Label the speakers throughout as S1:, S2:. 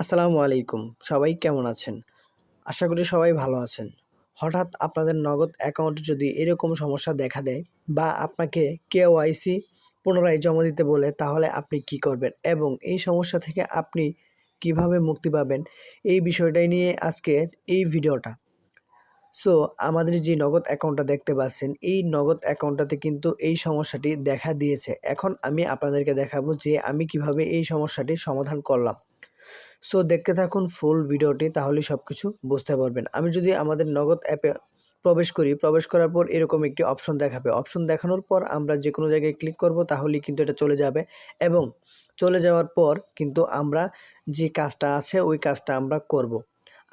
S1: আসসালামু আলাইকুম। সবাই কেমন আছেন? আশা করি সবাই ভালো আছেন। হঠাৎ আপনাদের নগদ অ্যাকাউন্টে যদি এরকম সমস্যা দেখা দেয় বা আপনাকে কেওয়াইসি পুনরায় জমা দিতে বলে তাহলে আপনি কি করবেন? এবং এই সমস্যা থেকে আপনি কিভাবে মুক্তি পাবেন? এই বিষয়টাই নিয়ে আজকের এই ভিডিওটা। সো আমাদের যে নগদ অ্যাকাউন্টটা দেখতে পাচ্ছেন, এই নগদ অ্যাকাউন্টটাতে কিন্তু এই সমস্যাটি দেখা দিয়েছে। এখন আমি আপনাদেরকে দেখাবো যে আমি কিভাবে এই সমস্যাটির সমাধান করলাম। সো দেখতে থাকুন ফুল ভিডিওটি তাহলেই সবকিছু বুঝতে পারবেন। আমি যদি আমাদের নগদ অ্যাপে প্রবেশ করি, প্রবেশ করার পর এরকম একটি অপশন দেখাবে। অপশন দেখানোর পর আমরা যেকোনো জায়গায় ক্লিক করব তাহলেই কিন্তু এটা চলে যাবে এবং চলে যাওয়ার পর কিন্তু আমরা যে কাজটা আছে ওই কাজটা আমরা করব।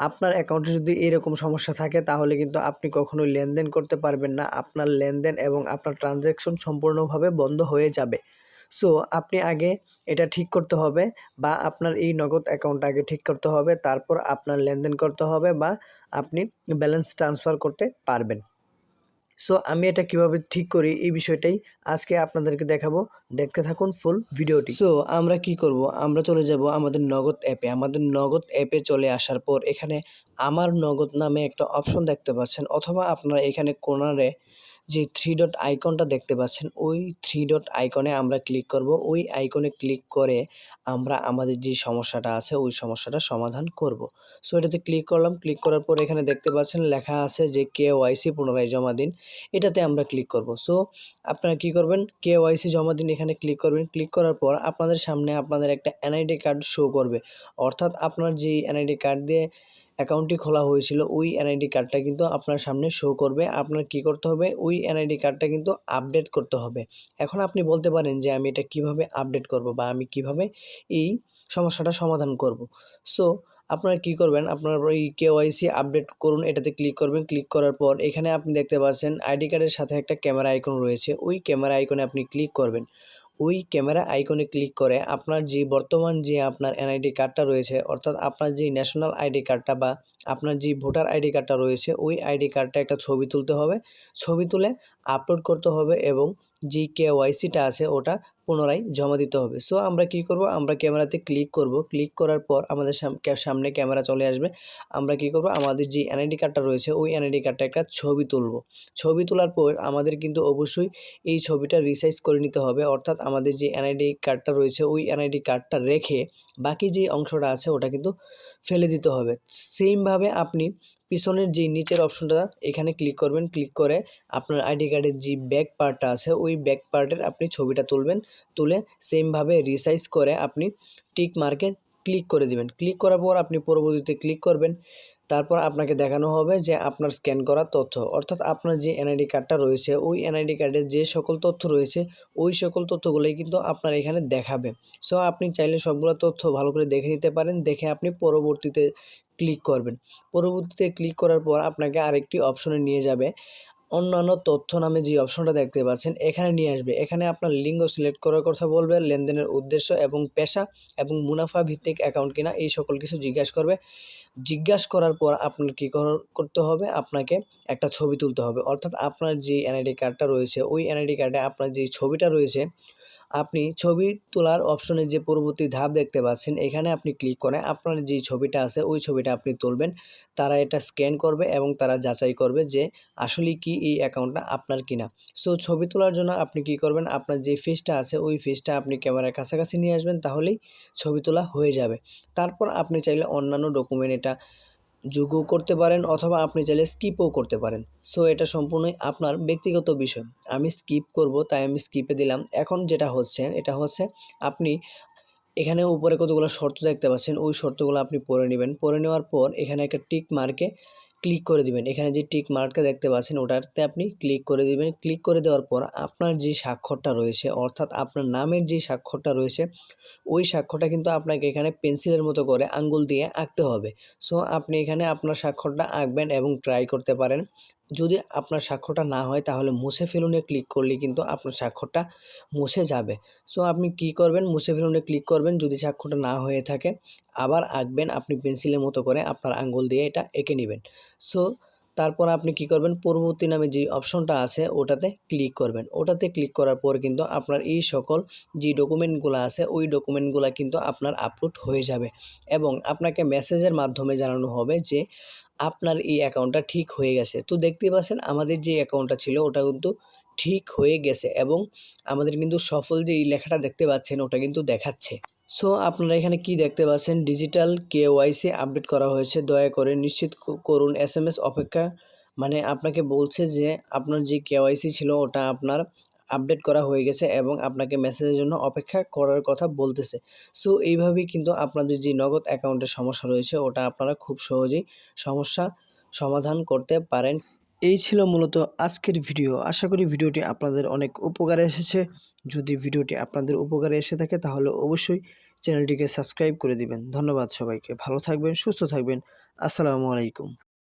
S1: আপনার অ্যাকাউন্টে যদি এরকম সমস্যা থাকে তাহলে কিন্তু আপনি কখনোই লেনদেন করতে পারবেন না। আপনার লেনদেন এবং আপনার ট্রানজ্যাকশন সম্পূর্ণভাবে বন্ধ হয়ে যাবে। সো আপনি আগে এটা ঠিক করতে হবে বা আপনার এই নগদ অ্যাকাউন্টটা আগে ঠিক করতে হবে। তারপর আপনার লেনদেন করতে হবে বা আপনি ব্যালেন্স ট্রান্সফার করতে পারবেন। সো আমি এটা কিভাবে ঠিক করি এই বিষয়টাই আজকে আপনাদেরকে দেখাবো। দেখতে থাকুন ফুল ভিডিওটি। সো আমরা কি করব? আমরা চলে যাব আমাদের নগদ অ্যাপে। আমাদের নগদ অ্যাপে চলে আসার পর এখানে আমার নগদ নামে একটা অপশন দেখতে পাচ্ছেন অথবা আপনারা এখানে কর্নারে যে 3 ডট আইকনটা দেখতে পাচ্ছেন ওই 3 ডট আইকনে আমরা ক্লিক করব। ওই আইকনে ক্লিক করে আমরা আমাদের যে সমস্যাটা আছে ওই সমস্যাটা সমাধান করব। সো এটাতে ক্লিক করলাম। ক্লিক করার পর এখানে দেখতে পাচ্ছেন লেখা আছে যে কেওয়াইসি পুনরায় জমা দিন। এটাতে আমরা ক্লিক করব। সো আপনারা কি করবেন? কেওয়াইসি জমা দিন এখানে ক্লিক করবেন। ক্লিক করার পর আপনাদের সামনে আপনাদের একটা এনআইডি কার্ড শো করবে। অর্থাৎ আপনার যে এনআইডি কার্ড দিয়ে অ্যাকাউন্টটি খোলা হয়েছিল ওই এনআইডি কার্ডটা কিন্তু আপনার সামনে শো করবে। আপনার কি করতে হবে? ওই এনআইডি কার্ডটা কিন্তু আপডেট করতে হবে। এখন আপনি বলতে পারেন যে আমি এটা কিভাবে আপডেট করব বা আমি কিভাবে এই সমস্যাটা সমাধান করব? সো আপনারা কি করবেন? আপনার ওই কেওয়াইসি আপডেট করুন এটাতে ক্লিক করবেন। ক্লিক করার পর এখানে আপনি দেখতে পাচ্ছেন আইডি কার্ডের সাথে একটা ক্যামেরা আইকন রয়েছে। ওই ক্যামেরা আইকনে আপনি ক্লিক করবেন। ওই ক্যামেরা আইকনে ক্লিক করে আপনার যে বর্তমান যে আপনার এনআইডি কার্ডটা রয়েছে অর্থাৎ আপনার যে ন্যাশনাল আইডি কার্ডটা বা আপনার যে ভোটার আইডি কার্ডটা রয়েছে ওই আইডি কার্ডটা একটা ছবি তুলতে হবে। ছবি তুলে আপলোড করতে হবে এবং যে কেওয়াইসিটা আছে ওটা পুনরায় জমা দিতে হবে। সো আমরা কি করব? আমরা ক্যামেরাতে ক্লিক করব। ক্লিক করার পর আমাদের সামনে ক্যামেরা চলে আসবে। আমরা কি করব? আমাদের যে এনআইডি কার্ডটা রয়েছে ওই এনআইডি কার্ডটা একটা ছবি তুলব। ছবি তোলার পর আমাদের কিন্তু অবশ্যই এই ছবিটা রিসাইজ করে নিতে হবে। অর্থাৎ আমাদের যে এনআইডি কার্ডটা রয়েছে ওই এনআইডি কার্ডটা রেখে বাকি যে অংশটা আছে ওটা কিন্তু ফেলে দিতে হবে। সেমভাবে আপনি পিছনের যে নিচের অপশনটা এখানে ক্লিক করবেন। ক্লিক করে আপনার আইডি কার্ডের যে ব্যাক পার্টটা আছে ওই ব্যাক পার্টের আপনি ছবিটা তুলবেন। তুলে সেমভাবে রিসাইজ করে আপনি টিক মার্কে ক্লিক করে দিবেন। ক্লিক করার পর আপনি পরবর্তীতে ক্লিক করবেন। তারপর আপনাকে দেখানো হবে যে আপনার স্ক্যান করা তথ্য অর্থাৎ আপনার যে এনআইডি কার্ডটা রয়েছে ওই এনআইডি কার্ডের যে সকল তথ্য রয়েছে ওই সকল তথ্যগুলোই কিন্তু আপনার এখানে দেখাবে। সো আপনি চাইলে সবগুলো তথ্য ভালো করে দেখে নিতে পারেন। দেখে আপনি পরবর্তীতে ক্লিক করবেন। পরবর্তীতে ক্লিক করার পর আপনাকে আরেকটি অপশনে নিয়ে যাবে। অন্যান্য তথ্য নামে যে অপশনটা দেখতে পাচ্ছেন এখানে নিয়ে আসবে। এখানে আপনার লিঙ্গ সিলেক্ট করার কথা বলবে, লেনদেনের উদ্দেশ্য এবং পেশা এবং মুনাফা ভিত্তিক অ্যাকাউন্ট কিনা এই সকল কিছু জিজ্ঞাসা করবে। জিজ্ঞাসা করার পর আপনার কী করতে হবে? আপনাকে একটা ছবি তুলতে হবে। অর্থাৎ আপনার যে এনআইডি কার্ডটা রয়েছে ওই এনআইডি কার্ডে আপনার যে ছবিটা রয়েছে আপনি ছবি তোলার অপশনে যে পরবর্তী ধাপ দেখতে পাচ্ছেন এখানে আপনি ক্লিক করে আপনার যে ছবিটা আছে ওই ছবিটা আপনি তুলবেন। তারা এটা স্ক্যান করবে এবং তারা যাচাই করবে যে আসলেই কি এই অ্যাকাউন্টটা আপনার কিনা। সো ছবি তোলার জন্য আপনি কি করবেন? আপনার যে ফেসটা আছে ওই ফেসটা আপনি ক্যামেরার কাছাকাছি নিয়ে আসবেন তাহলেই ছবি তোলা হয়ে যাবে। তারপর আপনি চাইলে অন্যান্য ডকুমেন্ট এটা যোগও করতে পারেন অথবা আপনি চাইলে স্কিপও করতে পারেন। সো এটা সম্পূর্ণই আপনার ব্যক্তিগত বিষয়। আমি স্কিপ করব তাই আমি স্কিপে দিলাম। এখন যেটা হচ্ছে এটা হচ্ছে আপনি এখানে উপরে কতগুলো শর্ত দেখতে পাচ্ছেন ওই শর্তগুলো আপনি পড়ে নেবেন। পড়ে নেওয়ার পর এখানে একটা টিক মার্কে ক্লিক করে দিবেন। এখানে যে টিক মার্কটা দেখতে পাচ্ছেন ওটাতে আপনি ক্লিক করে দিবেন। ক্লিক করে দেওয়ার পর আপনার যে স্বাক্ষরটা রয়েছে অর্থাৎ আপনার নামের যে স্বাক্ষরটা রয়েছে ওই স্বাক্ষরটা কিন্তু আপনাকে এখানে পেন্সিলের মতো করে আঙ্গুল দিয়ে আঁকতে হবে। সো আপনি এখানে আপনার স্বাক্ষরটা আঁকবেন এবং ট্রাই করতে পারেন। যদি আপনার স্বাক্ষরটা না হয় তাহলে মুছে ফেলুনে ক্লিক করলে কিন্তু আপনার স্বাক্ষরটা মুছে যাবে। সো আপনি কি করবেন? মুছে ফেলুনে ক্লিক করবেন। যদি স্বাক্ষরটা না হয়ে থাকে আবার আঁকবেন আপনি পেন্সিলের মতো করে আপনার আঙ্গুল দিয়ে এটা এঁকে নেবেন। সো তারপর আপনি কি করবেন, পরবর্তী নামে যে অপশনটা আছে ওটাতে ক্লিক করবেন। ওটাতে ক্লিক করার পর কিন্তু আপনার এই সকল যে ডকুমেন্টগুলো আছে ওই ডকুমেন্টগুলো কিন্তু আপনার আপলোড হয়ে যাবে এবং আপনাকে মেসেজের মাধ্যমে জানানো হবে যে আপনার এই অ্যাকাউন্টটা ঠিক হয়ে গেছে। তো দেখতেই পাচ্ছেন আমাদের যে অ্যাকাউন্টটা ছিল ওটা কিন্তু ঠিক হয়ে গেছে এবং আমাদের কিন্তু সফল যে এই লেখাটা দেখতে পাচ্ছেন ওটা কিন্তু দেখাচ্ছে। সো আপনারা এখানে কি দেখতে পাচ্ছেন, ডিজিটাল কেওয়াইসি আপডেট করা হয়েছে, দয়া করে নিশ্চিত করুন এসএমএস অপেক্ষা। মানে আপনাকে বলছে যে আপনার যে কেওয়াইসি ছিল ওটা আপনার আপডেট করা হয়ে গেছে এবং আপনাকে মেসেজের জন্য অপেক্ষা করার কথা বলতেছে। সো এইভাবেই কিন্তু আপনাদের যে নগদ অ্যাকাউন্টের সমস্যা রয়েছে ওটা আপনারা খুব সহজেই সমস্যা সমাধান করতে পারেন। এই ছিল মূলত আজকের ভিডিও। আশা করি ভিডিওটি আপনাদের অনেক উপকারে এসেছে। যদি ভিডিওটি আপনাদের উপকারে এসে থাকে তাহলে অবশ্যই চ্যানেলটিকে সাবস্ক্রাইব করে দিবেন। ধন্যবাদ সবাইকে। ভালো থাকবেন, সুস্থ থাকবেন। আসসালামু আলাইকুম।